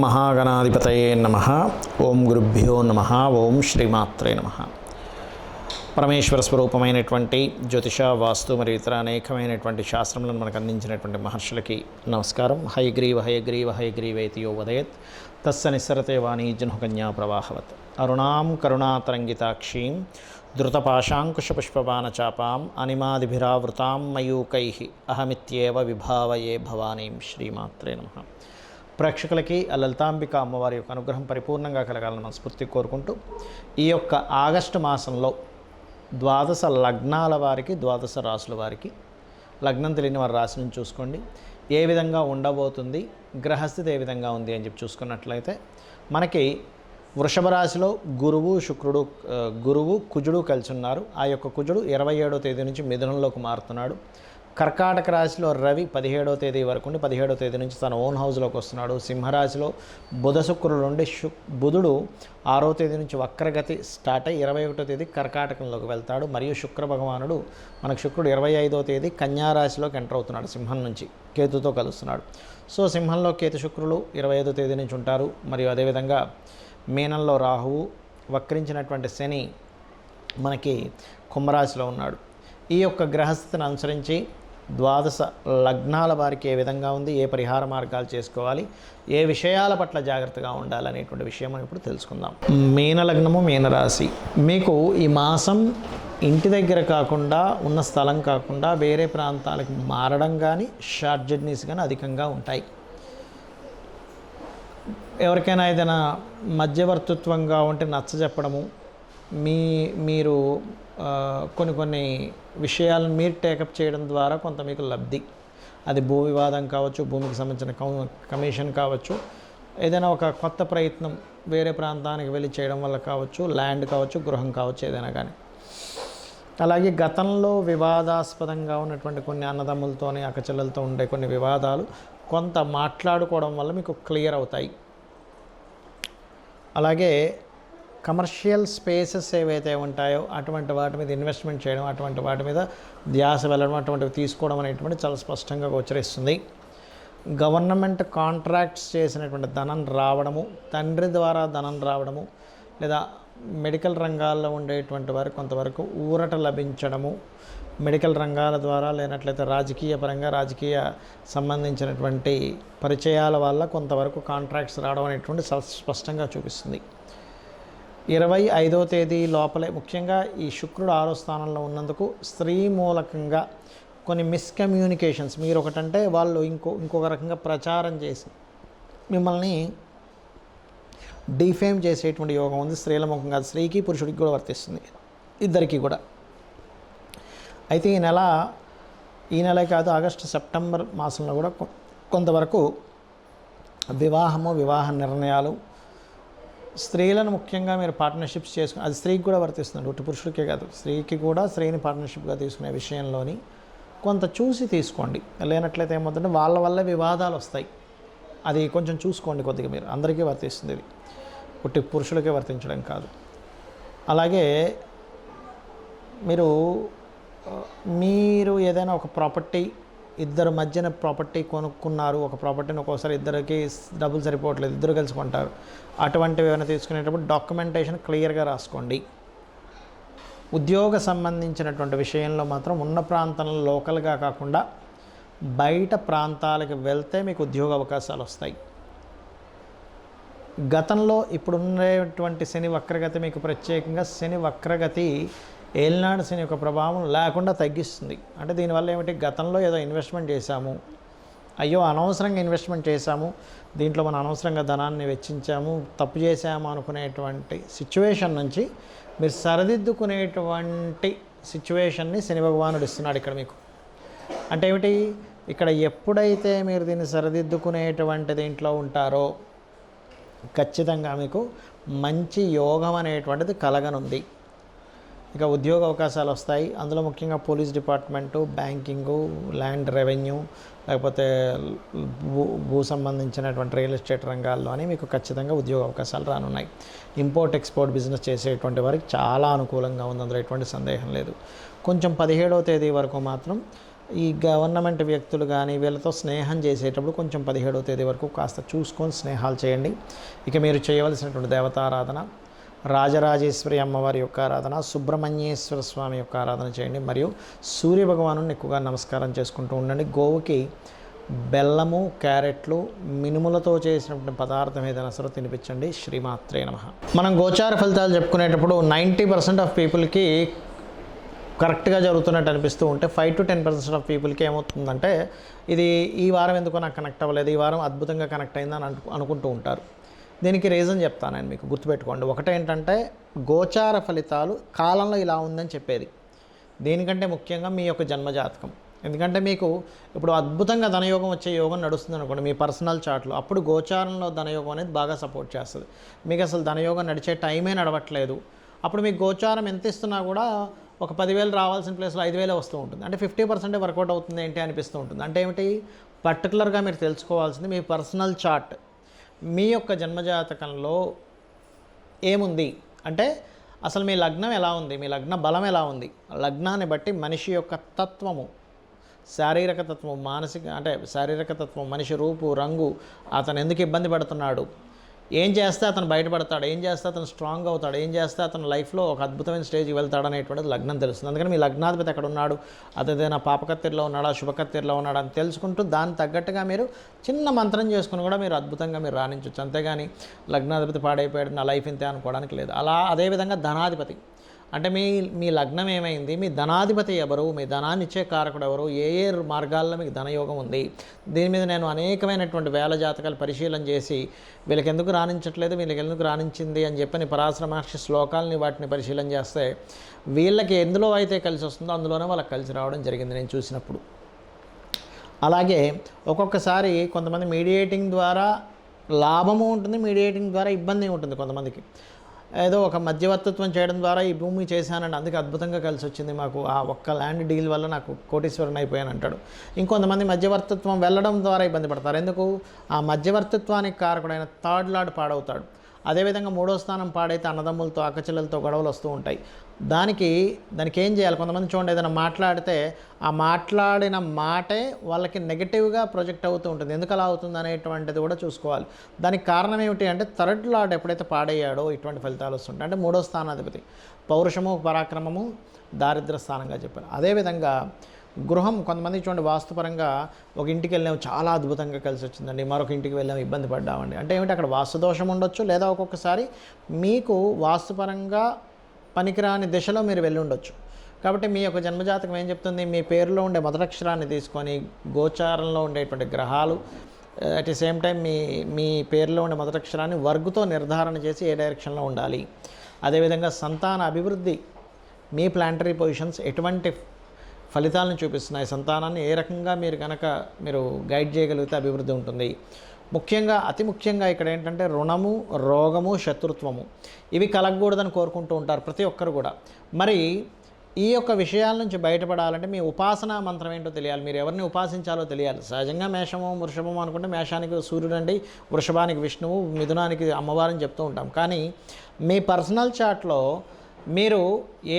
మహాగణాధిపతయే నమః. ఓం గురుభ్యో నమః. ఓం శ్రీమాత్రే నమః. పరమేశ్వర స్వరూపమైనటువంటి జ్యోతిష, వాస్తు మరియు ఇతర అనేకమైనటువంటి శాస్త్రములను మనకు అందించినటువంటి మహర్షులకి నమస్కారం. హయగ్రీవ హయగ్రీవ హయగ్రీవేతి యో వదయత్ తస్స నిస్సరతే వాణీ జహ్నుకన్యా ప్రవాహవత్. అరుణాం కరుణాతరంగితాక్షీం ధృతపాశాంకుశపుష్పబాణచాపాం అనిమాదిభిరావృతాం మయూకైః అహమిత్యేవ విభావయే భవానీం. శ్రీమాత్రే నమః. ప్రేక్షకులకి ఆ లలితాంబిక అమ్మవారి యొక్క అనుగ్రహం పరిపూర్ణంగా కలగాలని మనస్ఫూర్తి కోరుకుంటూ, ఈ యొక్క ఆగస్టు మాసంలో ద్వాదశ లగ్నాల వారికి, ద్వాదశ రాశుల వారికి, లగ్నం తెలియని వారి రాశి నుంచి చూసుకోండి ఏ విధంగా ఉండబోతుంది, గ్రహస్థితి ఏ విధంగా ఉంది అని చెప్పి చూసుకున్నట్లయితే మనకి వృషభ రాశిలో గురువు కుజుడు కలిసి ఉన్నారు. ఆ యొక్క కుజుడు 27వ తేదీ నుంచి మిథునంలోకి మారుతున్నాడు. కర్కాటక రాశిలో రవి 17వ తేదీ వరకు ఉండి 17వ తేదీ నుంచి తన ఓన్ హౌస్లోకి వస్తున్నాడు. సింహరాశిలో బుధ శుక్రుడు ఉండి బుధుడు 6వ తేదీ నుంచి వక్రగతి స్టార్ట్ అయ్యి 21వ తేదీ కర్కాటకంలోకి వెళ్తాడు. మరియు శుక్ర భగవానుడు మనకు శుక్రుడు 25వ తేదీ కన్యారాశిలోకి ఎంటర్ అవుతున్నాడు. సింహం నుంచి కేతుతో కలుస్తున్నాడు. సో సింహంలో కేతు శుక్రులు 25వ తేదీ నుంచి ఉంటారు. మరియు అదేవిధంగా మీనంలో రాహువు, వక్రించినటువంటి శని మనకి కుంభరాశిలో ఉన్నాడు. ఈ యొక్క గ్రహస్థితిని అనుసరించి ద్వాదశ లగ్నాల వారికి ఏ విధంగా ఉంది, ఏ పరిహార మార్గాలు చేసుకోవాలి, ఏ విషయాల పట్ల జాగ్రత్తగా ఉండాలనేటువంటి విషయం మనం ఇప్పుడు తెలుసుకుందాం. మీన లగ్నము, మీనరాశి. మీకు ఈ మాసం ఇంటి దగ్గర కాకుండా, ఉన్న స్థలం కాకుండా వేరే ప్రాంతాలకు మారడం కానీ, షార్ట్ జర్నీస్ కానీ అధికంగా ఉంటాయి. ఎవరికైనా ఏదైనా మధ్యవర్తిత్వంగా ఉంటే నచ్చ చెప్పడము, మీరు కొన్ని విషయాలను మీరు టేకప్ చేయడం ద్వారా కొంత మీకు లబ్ధి, అది భూ వివాదం కావచ్చు, భూమికి సంబంధించిన కమిషన్ కావచ్చు, ఏదైనా ఒక కొత్త ప్రయత్నం వేరే ప్రాంతానికి వెళ్ళి చేయడం వల్ల కావచ్చు, ల్యాండ్ కావచ్చు, గృహం కావచ్చు, ఏదైనా కానీ. అలాగే గతంలో వివాదాస్పదంగా ఉన్నటువంటి కొన్ని అన్నదమ్ములతోని, అక్కచెల్లెలతో ఉండే కొన్ని వివాదాలు కొంత మాట్లాడుకోవడం వల్ల మీకు క్లియర్ అవుతాయి. అలాగే కమర్షియల్ స్పేసెస్ ఏవైతే ఉంటాయో అటువంటి వాటి మీద ఇన్వెస్ట్మెంట్ చేయడం, అటువంటి వాటి మీద ధ్యాస వెళ్ళడం, అటువంటివి తీసుకోవడం అనేటువంటి చాలా స్పష్టంగా గోచరిస్తుంది. గవర్నమెంట్ కాంట్రాక్ట్స్ చేసినటువంటి ధనం రావడము, తండ్రి ద్వారా ధనం రావడము, లేదా మెడికల్ రంగాల్లో ఉండేటువంటి వారికి కొంతవరకు ఊరట లభించడము, మెడికల్ రంగాల ద్వారా, లేనట్లయితే రాజకీయ సంబంధించినటువంటి పరిచయాల వల్ల కొంతవరకు కాంట్రాక్ట్స్ రావడం అనేటువంటి స్పష్టంగా చూపిస్తుంది. 25వ తేదీ లోపలే, ముఖ్యంగా ఈ శుక్రుడు 6వ స్థానంలో ఉన్నందుకు స్త్రీ మూలకంగా కొన్ని మిస్కమ్యూనికేషన్స్, మీరు ఒకటంటే వాళ్ళు ఇంకొక రకంగా ప్రచారం చేసి మిమ్మల్ని డిఫేమ్ చేసేటువంటి యోగం ఉంది. స్త్రీల ముఖంగా, స్త్రీకి పురుషుడికి కూడా వర్తిస్తుంది, ఇద్దరికీ కూడా. అయితే ఈ నెలే కాదు, ఆగస్టు సెప్టెంబర్ మాసంలో కూడా కొంతవరకు వివాహ నిర్ణయాలు, స్త్రీలను ముఖ్యంగా మీరు పార్ట్నర్షిప్స్ చేసుకుని, అది స్త్రీకి కూడా వర్తిస్తుంది, ఒట్టి పురుషుడికే కాదు, స్త్రీకి కూడా స్త్రీని పార్ట్నర్షిప్గా తీసుకునే విషయంలోని కొంత చూసి తీసుకోండి. లేనట్లయితే ఏమవుతుందంటే వాళ్ళ వల్ల వివాదాలు వస్తాయి. అది కొంచెం చూసుకోండి కొద్దిగా. మీరు అందరికీ వర్తిస్తుంది, ఇది ఒట్టి పురుషులకే వర్తించడం కాదు. అలాగే మీరు ఏదైనా ఒక ప్రాపర్టీ, ఇద్దరు మధ్యన ప్రాపర్టీ కొనుక్కున్నారు, ఒక ప్రాపర్టీని ఒక్కోసారి ఇద్దరికి డబ్బులు సరిపోవట్లేదు, ఇద్దరు కలిసి కొంటారు, అటువంటివి ఏమైనా తీసుకునేటప్పుడు డాక్యుమెంటేషన్ క్లియర్గా రాసుకోండి. ఉద్యోగ సంబంధించినటువంటి విషయంలో మాత్రం ఉన్న ప్రాంతంలో లోకల్గా కాకుండా బయట ప్రాంతాలకు వెళ్తే మీకు ఉద్యోగ అవకాశాలు వస్తాయి. గతంలో ఇప్పుడున్నటువంటి శని వక్రగతి మీకు ప్రత్యేకంగా శని వక్రగతి ఏలినాడు శని యొక్క ప్రభావం లేకుండా తగ్గిస్తుంది. అంటే దీనివల్ల ఏమిటి, గతంలో ఏదో ఇన్వెస్ట్మెంట్ చేశాము, అయ్యో అనవసరంగా ఇన్వెస్ట్మెంట్ చేశాము, దీంట్లో మనం అనవసరంగా ధనాన్ని వెచ్చించాము, తప్పు చేశాము అనుకునేటువంటి సిచ్యువేషన్ నుంచి మీరు సరిదిద్దుకునేటువంటి సిచ్యువేషన్ని శని భగవానుడు ఇస్తున్నాడు ఇక్కడ మీకు. అంటే ఏమిటి, ఇక్కడ ఎప్పుడైతే మీరు దీన్ని సరిదిద్దుకునేటువంటి దీంట్లో ఉంటారో ఖచ్చితంగా మీకు మంచి యోగం అనేటువంటిది కలగనుంది. ఇక ఉద్యోగ అవకాశాలు వస్తాయి. అందులో ముఖ్యంగా police department, banking, land revenue, లేకపోతే భూ సంబంధించినటువంటి రియల్ ఎస్టేట్ రంగాల్లోని మీకు ఖచ్చితంగా ఉద్యోగ అవకాశాలు రానున్నాయి. ఇంపోర్ట్ ఎక్స్పోర్ట్ బిజినెస్ చేసేటువంటి వారికి చాలా అనుకూలంగా ఉంది, అందులో ఎటువంటి సందేహం లేదు. కొంచెం 17వ తేదీ వరకు మాత్రం ఈ గవర్నమెంట్ వ్యక్తులు కానీ వీళ్ళతో స్నేహం చేసేటప్పుడు కొంచెం 17వ తేదీ వరకు కాస్త చూసుకొని స్నేహాలు చేయండి. ఇక మీరు చేయవలసినటువంటి దేవతారాధన రాజరాజేశ్వరి అమ్మవారి యొక్క ఆరాధన, సుబ్రహ్మణ్యేశ్వర స్వామి యొక్క ఆరాధన చేయండి. మరియు సూర్య భగవాను ఎక్కువగా నమస్కారం చేసుకుంటూ ఉండండి. గోవుకి బెల్లము, క్యారెట్లు, మినుములతో చేసినటువంటి పదార్థం ఏదైనా సరే తినిపించండి. శ్రీమాత్రే నమః. మనం గోచార ఫలితాలు చెప్పుకునేటప్పుడు 90% ఆఫ్ పీపుల్కి కరెక్ట్గా జరుగుతున్నట్టు అనిపిస్తూ ఉంటే 5 to 10% ఆఫ్ పీపుల్కి ఏమవుతుందంటే ఇది ఈ వారం ఎందుకో నాకు కనెక్ట్ అవ్వలేదు, ఈ వారం అద్భుతంగా కనెక్ట్ అయిందని అనుకుంటూ ఉంటారు. దీనికి రీజన్ చెప్తాను నేను మీకు, గుర్తుపెట్టుకోండి. ఒకటేంటంటే గోచార ఫలితాలు కాలంలో ఇలా ఉందని చెప్పేది. దీనికంటే ముఖ్యంగా మీ యొక్క జన్మజాతకం. ఎందుకంటే మీకు ఇప్పుడు అద్భుతంగా ధనయోగం వచ్చే యోగం నడుస్తుంది అనుకోండి మీ పర్సనల్ చార్ట్లో, అప్పుడు గోచారంలో ధనయోగం అనేది బాగా సపోర్ట్ చేస్తుంది. మీకు అసలు ధనయోగం నడిచే టైమే నడవట్లేదు, అప్పుడు మీకు గోచారం ఎంత ఇస్తున్నా కూడా ఒక 10,000 రావాల్సిన ప్లేస్లో 5,000 వస్తూ ఉంటుంది. అంటే 50% వర్కౌట్ అవుతుంది ఏంటి అనిపిస్తూ ఉంటుంది. అంటే ఏమిటి, పర్టికులర్గా మీరు తెలుసుకోవాల్సింది మీ పర్సనల్ చార్ట్, మీ యొక్క జన్మజాతకంలో ఏముంది అంటే అసలు మీ లగ్నం ఎలా ఉంది, మీ లగ్న బలం ఎలా ఉంది. లగ్నాన్ని బట్టి మనిషి యొక్క తత్వము, శారీరక తత్వం, మానసిక అంటే శారీరక తత్వం, మనిషి రూపు రంగు, అతను ఎందుకు ఇబ్బంది పడుతున్నాడు, ఏం చేస్తే అతను బయటపడతాడు, ఏం చేస్తే అతను స్ట్రాంగ్ అవుతాడు, ఏం చేస్తే అతను లైఫ్లో ఒక అద్భుతమైన స్టేజ్కి వెళ్తాడు అనేటువంటిది లగ్నం తెలుస్తుంది. అందుకని మీ లగ్నాధిపతి ఎక్కడ ఉన్నాడు, అదేదైనా పాపకత్తిరిలో ఉన్నాడా శుభకత్తిరిలో ఉన్నాడా అని తెలుసుకుంటూ దానికి తగ్గట్టుగా మీరు చిన్న మంత్రం చేసుకుని కూడా మీరు అద్భుతంగా మీరు రాణించవచ్చు. అంతేగాని లగ్నాధిపతి పాడైపోయాడు నా లైఫ్ ఇంతే అనుకోవడానికి లేదు. అదేవిధంగా ధనాధిపతి అంటే మీ లగ్నం ఏమైంది, మీ ధనాధిపతి ఎవరు, మీ ధనాన్ని ఇచ్చే కారకుడు ఎవరు, ఏ మార్గాల్లో మీకు ధనయోగం ఉంది. దీని మీద నేను అనేకమైనటువంటి వేల జాతకాలు పరిశీలన చేసి వీళ్ళకి ఎందుకు రాణించట్లేదు, వీళ్ళకి ఎందుకు రాణించింది అని చెప్పని పరాశర మహర్షి శ్లోకాలని వాటిని పరిశీలన చేస్తే వీళ్ళకి ఎందులో అయితే కలిసి వస్తుందో అందులోనే వాళ్ళకి కలిసి రావడం జరిగింది నేను చూసినప్పుడు. అలాగే ఒక్కొక్కసారి కొంతమంది మీడియేటింగ్ ద్వారా లాభము ఉంటుంది, మీడియేటింగ్ ద్వారా ఇబ్బంది ఉంటుంది. కొంతమందికి ఏదో ఒక మధ్యవర్తిత్వం చేయడం ద్వారా ఈ భూమి చేశానండి అందుకే అద్భుతంగా కలిసి వచ్చింది మాకు, ఆ ఒక్క ల్యాండ్ డీల్ వల్ల నాకు కోటీశ్వరుని అయిపోయాను అంటాడు. ఇంకొంతమంది మధ్యవర్తిత్వం వెళ్ళడం ద్వారా ఇబ్బంది పడతారు. ఎందుకు, ఆ మధ్యవర్తిత్వానికి కారకుడైన థర్డ్ లార్డ్ పాడవుతాడు. అదేవిధంగా 3వ స్థానం పాడైతే అన్నదమ్ములతో అక్కచెల్లెలతో గొడవలు వస్తూ ఉంటాయి. దానికి ఏం చేయాలి, కొంతమంది చూడండి ఏదైనా మాట్లాడితే ఆ మాట్లాడిన మాటే వాళ్ళకి నెగిటివ్గా ప్రొజెక్ట్ అవుతూ ఉంటుంది. ఎందుకు అలా అవుతుంది అనేటువంటిది కూడా చూసుకోవాలి. దానికి కారణం ఏమిటి అంటే థర్డ్ లార్డ్ ఎప్పుడైతే పాడయ్యాడో ఇటువంటి ఫలితాలు వస్తుంటాయి. అంటే 3వ స్థానాధిపతి పౌరుషము పరాక్రమము దారిద్ర స్థానంగా చెప్పారు. అదేవిధంగా గృహం, కొంతమంది చూడండి వాస్తుపరంగా ఒక ఇంటికి వెళ్ళాము చాలా అద్భుతంగా కలిసి వచ్చిందండి, మరొక ఇంటికి వెళ్ళాము ఇబ్బంది పడ్డామండి. అంటే ఏమిటి, అక్కడ వాస్తు దోషం ఉండొచ్చు, లేదా ఒక్కొక్కసారి మీకు వాస్తుపరంగా పనికిరాని దిశలో మీరు వెళ్ళి ఉండొచ్చు. కాబట్టి మీ యొక్క జన్మజాతకం ఏం చెప్తుంది, మీ పేరులో ఉండే మొదటక్షరాన్ని తీసుకొని గోచారంలో ఉండేటువంటి గ్రహాలు అట్ ది సేమ్ టైం మీ పేరులో ఉండే మొదటక్షరాన్ని వర్గుతో నిర్ధారణ చేసి ఏ డైరెక్షన్లో ఉండాలి. అదేవిధంగా సంతాన అభివృద్ధి, మీ ప్లాంటరీ పొజిషన్స్ ఎటువంటి ఫలితాలను చూపిస్తున్నాయి, సంతానాన్ని ఏ రకంగా మీరు గైడ్ చేయగలిగితే అభివృద్ధి ఉంటుంది. ముఖ్యంగా అతి ముఖ్యంగా ఇక్కడ ఏంటంటే రుణము, రోగము, శత్రుత్వము ఇవి కలగకూడదని కోరుకుంటూ ఉంటారు ప్రతి ఒక్కరు కూడా. మరి ఈ యొక్క విషయాల నుంచి బయటపడాలంటే మీ ఉపాసనా మంత్రం ఏంటో తెలియాలి, మీరు ఎవరిని ఉపాసించాలో తెలియాలి. సహజంగా మేషము వృషభము అనుకుంటే మేషానికి సూర్యుడు అండి, వృషభానికి విష్ణువు, మిథునానికి అమ్మవారిని చెప్తూ ఉంటాం. కానీ మీ పర్సనల్ చార్ట్లో మీరు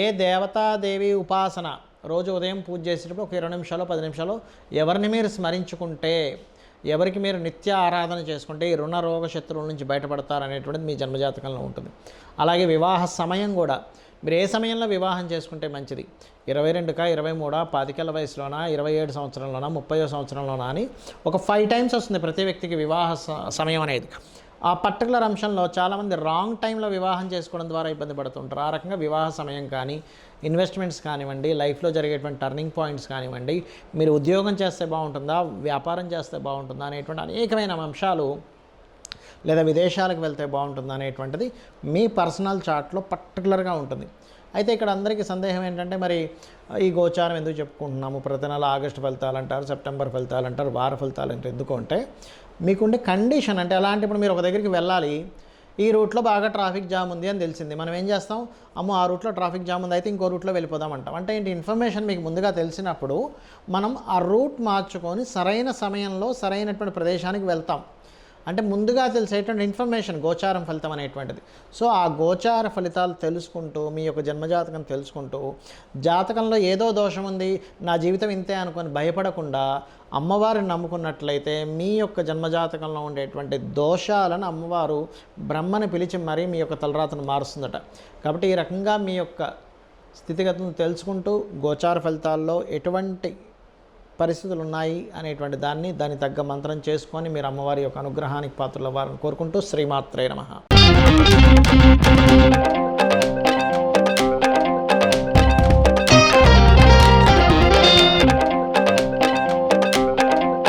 ఏ దేవతాదేవి ఉపాసన రోజు ఉదయం పూజ చేసేటప్పుడు ఒక 20 నిమిషాలు 10 నిమిషాలు ఎవరిని మీరు స్మరించుకుంటే, ఎవరికి మీరు నిత్య ఆరాధన చేసుకుంటే ఈ రుణ రోగ శత్రువుల నుంచి బయటపడతారనేటువంటిది మీ జన్మజాతకంలో ఉంటుంది. అలాగే వివాహ సమయం కూడా మీరు ఏ సమయంలో వివాహం చేసుకుంటే మంచిది, 22కా 23 25 వయసులోనా 27 సంవత్సరంలోనా 30వ సంవత్సరంలోనా అని ఒక 5 టైమ్స్ వస్తుంది ప్రతి వ్యక్తికి వివాహ సమయం అనేది. ఆ పర్టికులర్ అంశంలో చాలామంది రాంగ్ టైంలో వివాహం చేసుకోవడం ద్వారా ఇబ్బంది పడుతుంటారు. ఆ రకంగా వివాహ సమయం కానీ, ఇన్వెస్ట్మెంట్స్ కానివ్వండి, లైఫ్లో జరిగేటువంటి టర్నింగ్ పాయింట్స్ కానివ్వండి, మీరు ఉద్యోగం చేస్తే బాగుంటుందా, వ్యాపారం చేస్తే బాగుంటుందా అనేటువంటి అనేకమైన అంశాలు, లేదా విదేశాలకు వెళ్తే బాగుంటుందా అనేటువంటిది మీ పర్సనల్ చార్ట్లో పర్టికులర్గా ఉంటుంది. అయితే ఇక్కడ అందరికీ సందేహం ఏంటంటే మరి ఈ గోచారం ఎందుకు చెప్పుకుంటున్నాము, ప్రతి నెల ఆగస్టు ఫలితాలు అంటారు, సెప్టెంబర్ ఫలితాలు అంటారు, వార ఫలితాలు అంటే ఎందుకు అంటే మీకుండే కండిషన్. అంటే అలాంటి ఇప్పుడు మీరు ఒక దగ్గరికి వెళ్ళాలి, ఈ రూట్లో బాగా ట్రాఫిక్ జామ్ ఉంది అని తెలిసింది, మనం ఏం చేస్తాం, అమ్మో ఆ రూట్లో ట్రాఫిక్ జామ్ ఉంది అయితే ఇంకో రూట్లో వెళ్ళిపోదాం అంటాం. అంటే ఏంటి, ఇన్ఫర్మేషన్ మీకు ముందుగా తెలిసినప్పుడు మనం ఆ రూట్ మార్చుకొని సరైన సమయంలో సరైనటువంటి ప్రదేశానికి వెళ్తాం. అంటే ముందుగా తెలిసేటువంటి ఇన్ఫర్మేషన్ గోచారం ఫలితం అనేటువంటిది. సో ఆ గోచార ఫలితాలు తెలుసుకుంటూ మీ యొక్క జన్మజాతకం తెలుసుకుంటూ జాతకంలో ఏదో దోషం ఉంది నా జీవితం ఇంతే అనుకొని భయపడకుండా అమ్మవారిని నమ్ముకున్నట్లయితే మీ యొక్క జన్మజాతకంలో ఉండేటువంటి దోషాలను అమ్మవారు బ్రహ్మని పిలిచి మరీ మీ యొక్క తలరాతను మారుస్తుందట. కాబట్టి ఈ రకంగా మీ యొక్క స్థితిగతులను తెలుసుకుంటూ గోచార ఫలితాల్లో ఎటువంటి పరిస్థితులు ఉన్నాయి అనేటువంటి దానికి తగ్గ మంత్రం చేసుకొని మీరు అమ్మవారి యొక్క అనుగ్రహానికి పాత్రలు అవ్వాలని కోరుకుంటూ శ్రీమాత్రే నమః.